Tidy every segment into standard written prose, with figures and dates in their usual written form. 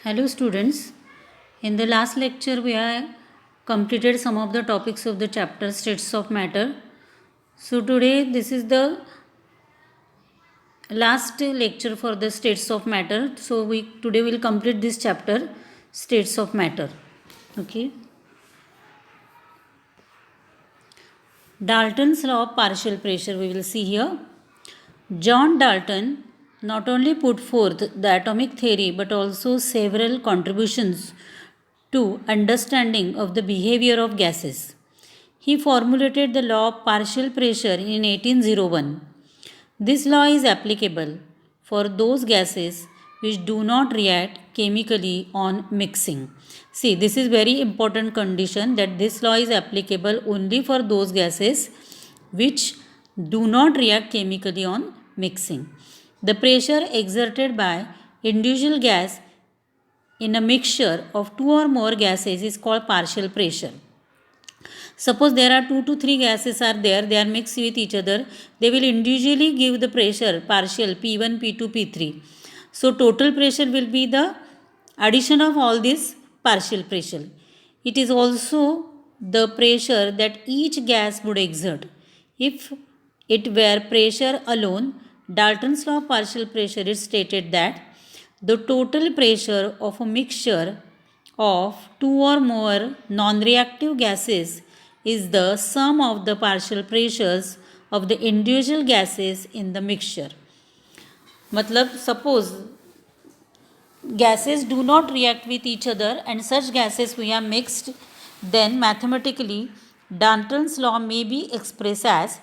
Hello students, in the last lecture we have completed some of the topics of the chapter states of matter. So today this is the last lecture for the states of matter. So we today will complete this chapter states of matter. Okay. Dalton's law of partial pressure we will see here. John Dalton not only put forth the atomic theory but also several contributions to understanding of the behavior of gases. He formulated the law of partial pressure in 1801. This law is applicable for those gases which do not react chemically on mixing. See, this is very important condition that this law is applicable only for those gases which do not react chemically on mixing. The pressure exerted by individual gas in a mixture of two or more gases is called partial pressure. Suppose there are 2 to 3 gases are there, they are mixed with each other, they will individually give the pressure partial P1, P2, P3. So total pressure will be the addition of all this partial pressure. It is also the pressure that each gas would exert. If it were pressure alone, Dalton's law of partial pressure is stated that the total pressure of a mixture of two or more non-reactive gases is the sum of the partial pressures of the individual gases in the mixture. मतलब suppose gases do not react with each other and such gases we are mixed, then mathematically Dalton's law may be expressed as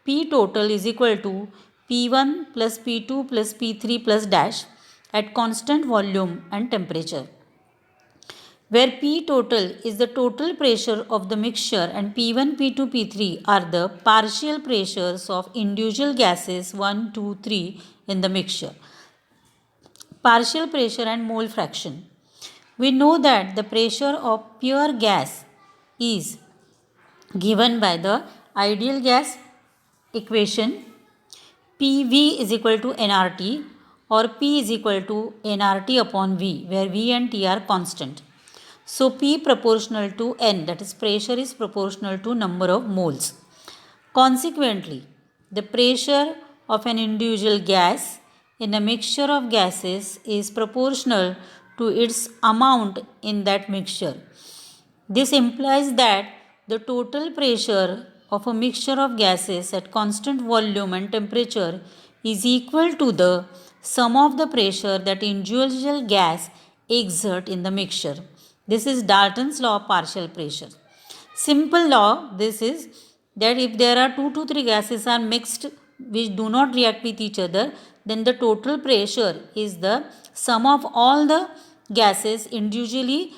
P total is equal to P1 plus P2 plus P3 plus dash at constant volume and temperature, where P total is the total pressure of the mixture and P1, P2, P3 are the partial pressures of individual gases 1, 2, 3 in the mixture. Partial pressure and mole fraction. We know that the pressure of pure gas is given by the ideal gas equation PV is equal to nRT or P is equal to nRT upon V, where V and T are constant. So P proportional to N, that is pressure is proportional to number of moles. Consequently, the pressure of an individual gas in a mixture of gases is proportional to its amount in that mixture. This implies that the total pressure of a mixture of gases at constant volume and temperature is equal to the sum of the pressure that individual gas exert in the mixture. This is Dalton's law of partial pressure. Simple law this is that if there are 2 to 3 gases are mixed which do not react with each other, then the total pressure is the sum of all the gases individually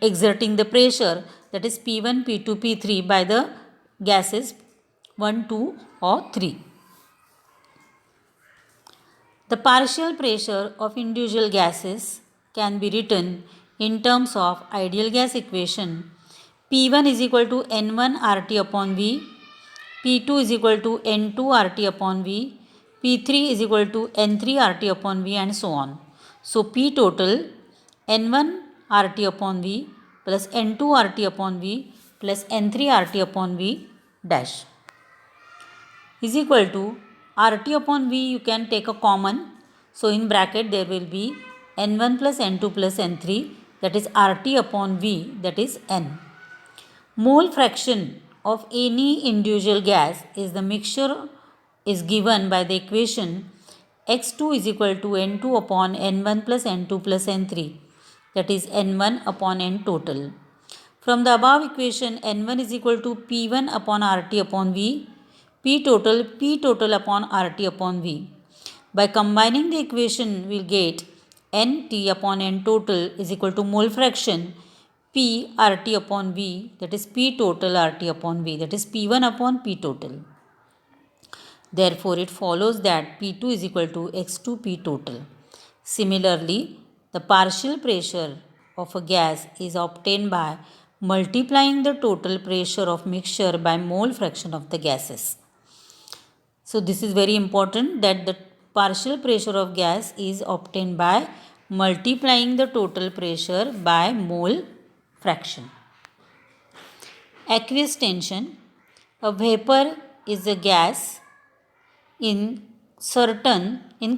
exerting the pressure, that is P1, P2, P3 by the gases 1, 2 or 3. The partial pressure of individual gases can be written in terms of ideal gas equation. P1 is equal to N1 RT upon V, P2 is equal to N2 RT upon V, P3 is equal to N3 RT upon V and so on. So P total N1 RT upon V plus N2 RT upon V plus N3 RT upon V dash is equal to RT upon V, you can take a common. So in bracket there will be N1 plus N2 plus N3, that is RT upon V, that is N. Mole fraction of any individual gas is the mixture is given by the equation X2 is equal to N2 upon N1 plus N2 plus N3, that is N1 upon N total. From the above equation, N1 is equal to P1 upon RT upon V, P total upon RT upon V. By combining the equation, we will get NT upon N total is equal to mole fraction P RT upon V, that is P total RT upon V, that is P1 upon P total. Therefore, it follows that P2 is equal to X2 P total. Similarly, the partial pressure of a gas is obtained by multiplying the total pressure of mixture by mole fraction of the gases. So this is very important that the partial pressure of gas is obtained by multiplying the total pressure by mole fraction. Aqueous tension. A vapor is a gas in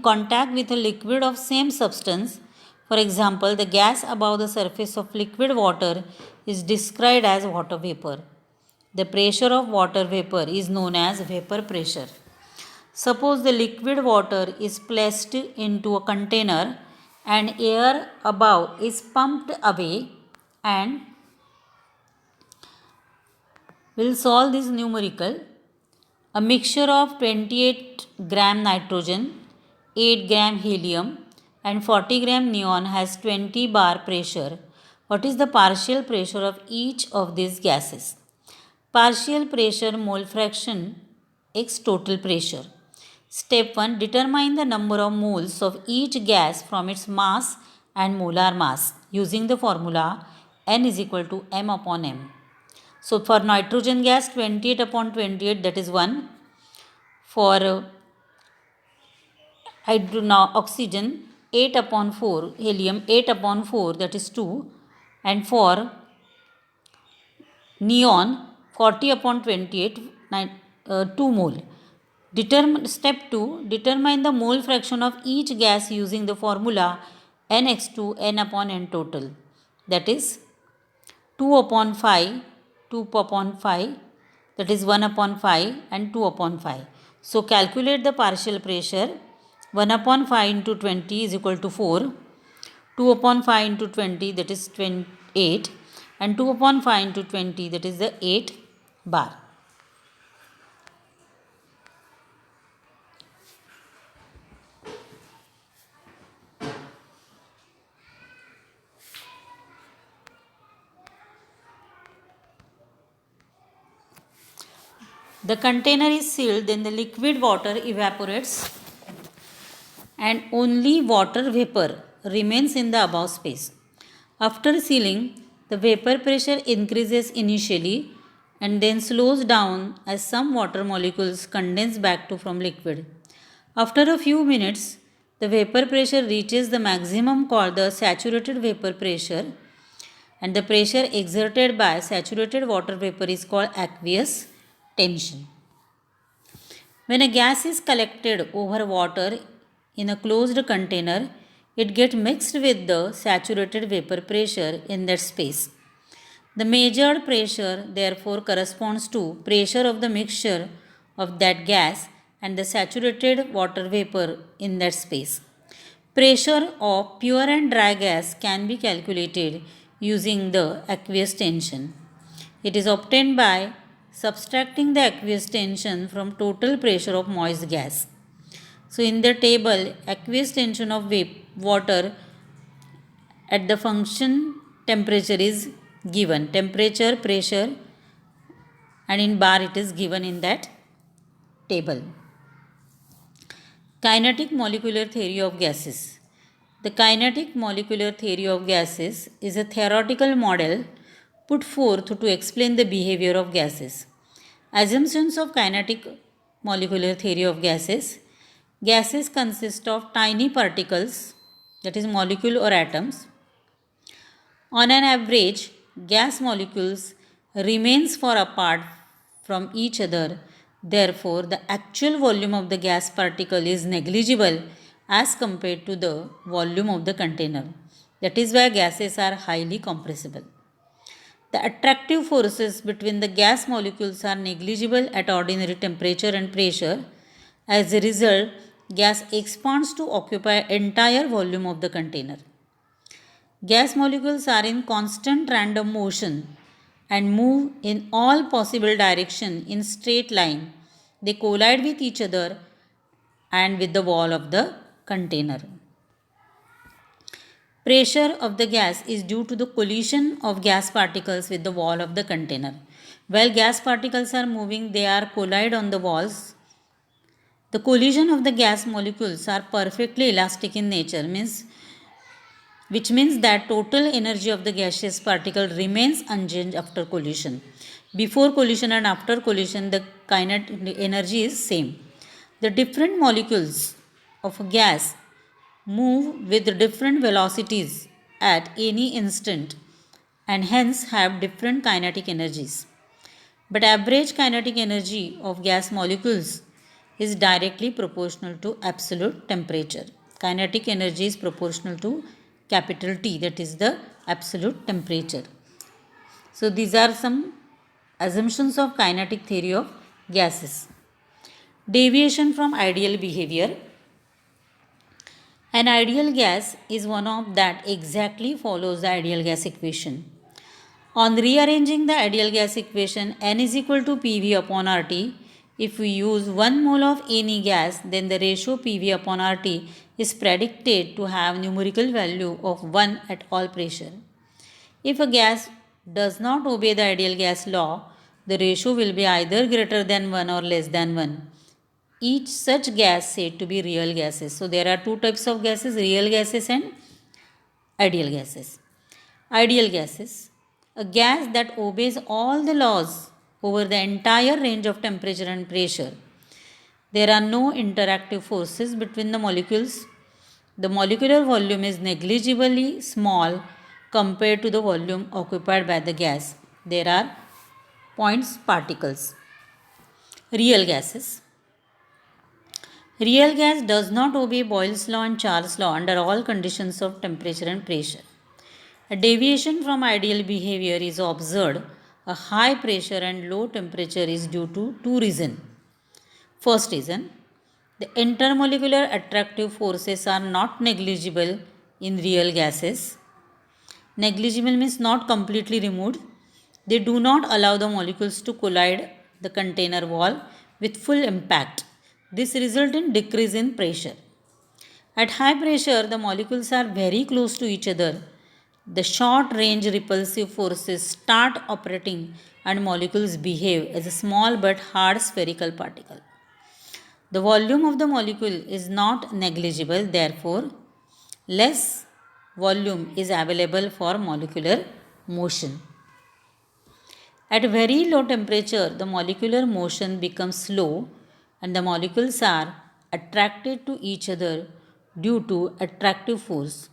contact with a liquid of same substance. For example, the gas above the surface of liquid water is described as water vapor. The pressure of water vapor is known as vapor pressure. Suppose the liquid water is placed into a container and air above is pumped away, and we'll solve this numerical. A mixture of 28 gram nitrogen, 8 gram helium and 40 gram neon has 20 bar pressure. What is the partial pressure of each of these gases? Partial pressure mole fraction x total pressure. Step 1. Determine the number of moles of each gas from its mass and molar mass using the formula n is equal to m upon m. So for nitrogen gas 28 upon 28, that is 1. For oxygen 8 upon 4, helium 8 upon 4, that is 2. And for neon 40 upon 28, 2 mole. Step 2. Determine the mole fraction of each gas using the formula nx2 n upon n total, that is 2 upon 5, 2 upon 5, that is 1 upon 5 and 2 upon 5. So calculate the partial pressure. 1 upon 5 into 20 is equal to 4. 2 upon 5 into 20, that is 8. And 2 upon 5 into 20, that is the 8 bar. The container is sealed, then the liquid water evaporates and only water vapor remains in the above space. After sealing, the vapor pressure increases initially and then slows down as some water molecules condense back to from liquid. After a few minutes, the vapor pressure reaches the maximum called the saturated vapor pressure, and the pressure exerted by saturated water vapor is called aqueous tension. When a gas is collected over water in a closed container, it gets mixed with the saturated vapor pressure in that space. The measured pressure therefore corresponds to pressure of the mixture of that gas and the saturated water vapor in that space. Pressure of pure and dry gas can be calculated using the aqueous tension. It is obtained by subtracting the aqueous tension from total pressure of moist gas. So in the table, aqueous tension of water at the function temperature is given. Temperature, pressure, and in bar it is given in that table. Kinetic molecular theory of gases. The kinetic molecular theory of gases is a theoretical model put forth to explain the behavior of gases. Assumptions of kinetic molecular theory of gases. Gases consist of tiny particles, that is molecule or atoms. On an average, gas molecules remains far apart from each other. Therefore, the actual volume of the gas particle is negligible as compared to the volume of the container. That is why gases are highly compressible. The attractive forces between the gas molecules are negligible at ordinary temperature and pressure. As a result, gas expands to occupy entire volume of the container. Gas molecules are in constant random motion and move in all possible directions in straight line. They collide with each other and with the wall of the container. Pressure of the gas is due to the collision of gas particles with the wall of the container. While gas particles are moving, they are collide on the walls. The collision of the gas molecules are perfectly elastic in nature, which means that total energy of the gaseous particle remains unchanged after collision. Before collision and after collision, the kinetic energy is same. The different molecules of a gas move with different velocities at any instant and hence have different kinetic energies. But average kinetic energy of gas molecules is directly proportional to absolute temperature. Kinetic energy is proportional to capital T, that is the absolute temperature. So these are some assumptions of kinetic theory of gases. Deviation from ideal behavior. An ideal gas is one of that exactly follows the ideal gas equation. On rearranging the ideal gas equation, N is equal to PV upon RT. If we use 1 mole of any gas, then the ratio PV upon RT is predicted to have numerical value of 1 at all pressure. If a gas does not obey the ideal gas law, the ratio will be either greater than 1 or less than 1. Each such gas said to be real gases. So there are two types of gases, real gases and ideal gases. Ideal gases, a gas that obeys all the laws over the entire range of temperature and pressure. There are no interactive forces between the molecules. The molecular volume is negligibly small compared to the volume occupied by the gas. There are points particles. Real gases. Real gas does not obey Boyle's law and Charles' law under all conditions of temperature and pressure. A deviation from ideal behavior is observed. A high pressure and low temperature is due to two reasons. First reason, the intermolecular attractive forces are not negligible in real gases. Negligible means not completely removed. They do not allow the molecules to collide the container wall with full impact. This results in decrease in pressure. At high pressure, the molecules are very close to each other. The short range repulsive forces start operating and molecules behave as a small but hard spherical particle. The volume of the molecule is not negligible, therefore, less volume is available for molecular motion. At very low temperature, the molecular motion becomes slow and the molecules are attracted to each other due to attractive force.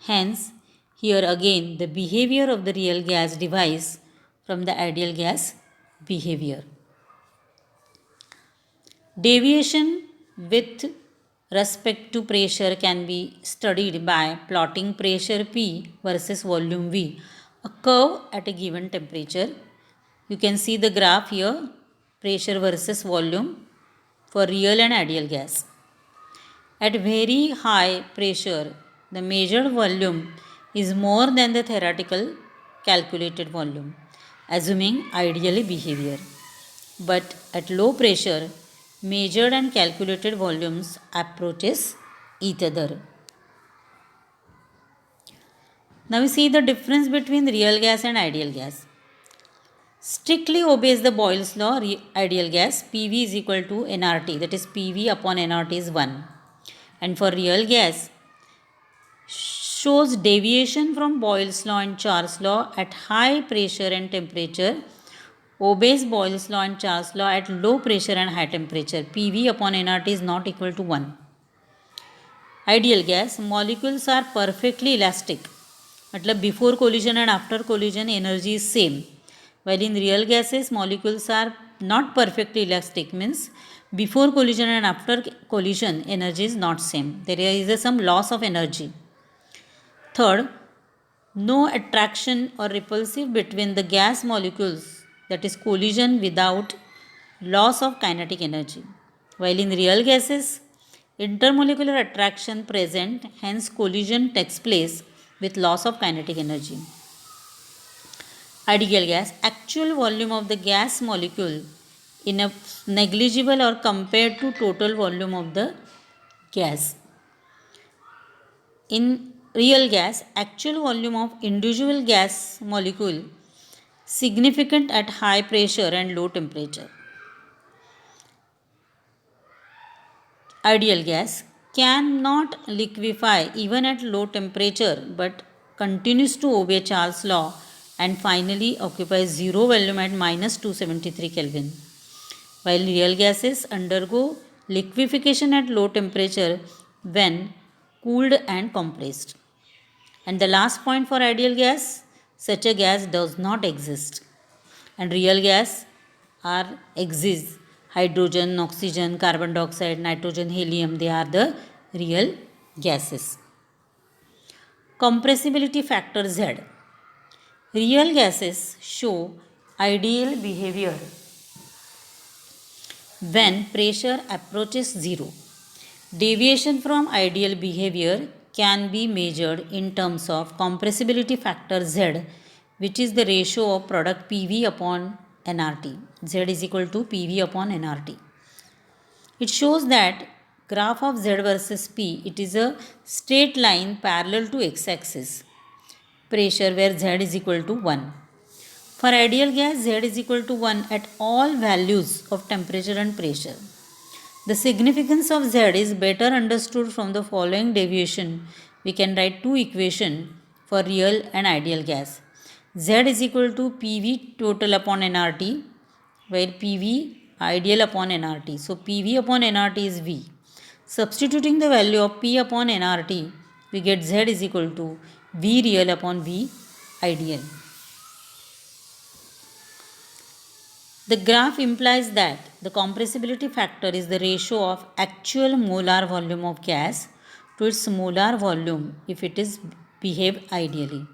Hence, here again the behavior of the real gas differs from the ideal gas behavior. Deviation with respect to pressure can be studied by plotting pressure P versus volume V, a curve at a given temperature. You can see the graph here, pressure versus volume for real and ideal gas. At very high pressure, the measured volume is more than the theoretical calculated volume, assuming ideal behavior. But at low pressure, measured and calculated volumes approaches each other. Now we see the difference between real gas and ideal gas. Strictly obeys the Boyle's law, ideal gas, PV is equal to nRT, that is PV upon nRT is 1. And for real gas, shows deviation from Boyle's law and Charles' law at high pressure and temperature, obeys Boyle's law and Charles' law at low pressure and high temperature. PV upon nRT is not equal to 1. Ideal gas, molecules are perfectly elastic. मतलब before collision and after collision energy is same. While in real gases, molecules are not perfectly elastic, means before collision and after collision energy is not same. There is some loss of energy. Third, no attraction or repulsive between the gas molecules, that is collision without loss of kinetic energy. While in real gases, intermolecular attraction present, hence collision takes place with loss of kinetic energy. Ideal gas, actual volume of the gas molecule in a negligible or compared to total volume of the gas. In real gas, actual volume of individual gas molecule significant at high pressure and low temperature. Ideal gas cannot liquefy even at low temperature but continues to obey Charles' law and finally occupies zero volume at minus 273 Kelvin. While real gases undergo liquefaction at low temperature when cooled and compressed. And the last point for ideal gas, such a gas does not exist. And real gas are exist. Hydrogen, oxygen, carbon dioxide, nitrogen, helium, they are the real gases. Compressibility factor Z. Real gases show ideal behavior when pressure approaches zero. Deviation from ideal behavior can be measured in terms of compressibility factor Z, which is the ratio of product PV upon nRT. Z is equal to PV upon nRT. It shows that graph of Z versus P, it is a straight line parallel to x-axis pressure where Z is equal to 1. For ideal gas, Z is equal to 1 at all values of temperature and pressure. The significance of Z is better understood from the following deviation. We can write two equations for real and ideal gas. Z is equal to PV total upon nRT, where PV ideal upon nRT. So PV upon nRT is V. Substituting the value of P upon nRT, we get Z is equal to V real upon V ideal. The graph implies that the compressibility factor is the ratio of actual molar volume of gas to its molar volume if it is behave ideally,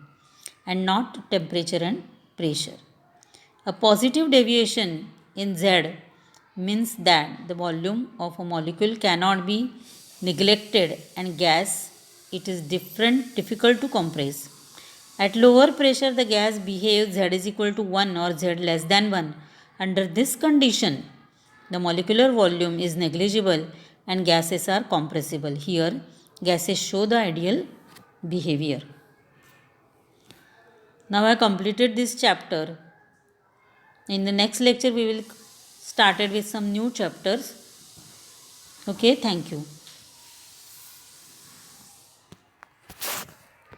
and not temperature and pressure. A positive deviation in Z means that the volume of a molecule cannot be neglected and gas it is difficult to compress. At lower pressure the gas behaves Z is equal to 1 or Z less than 1. Under this condition, the molecular volume is negligible and gases are compressible. Here, gases show the ideal behavior. Now I completed this chapter. In the next lecture, we will start with some new chapters. Okay, thank you.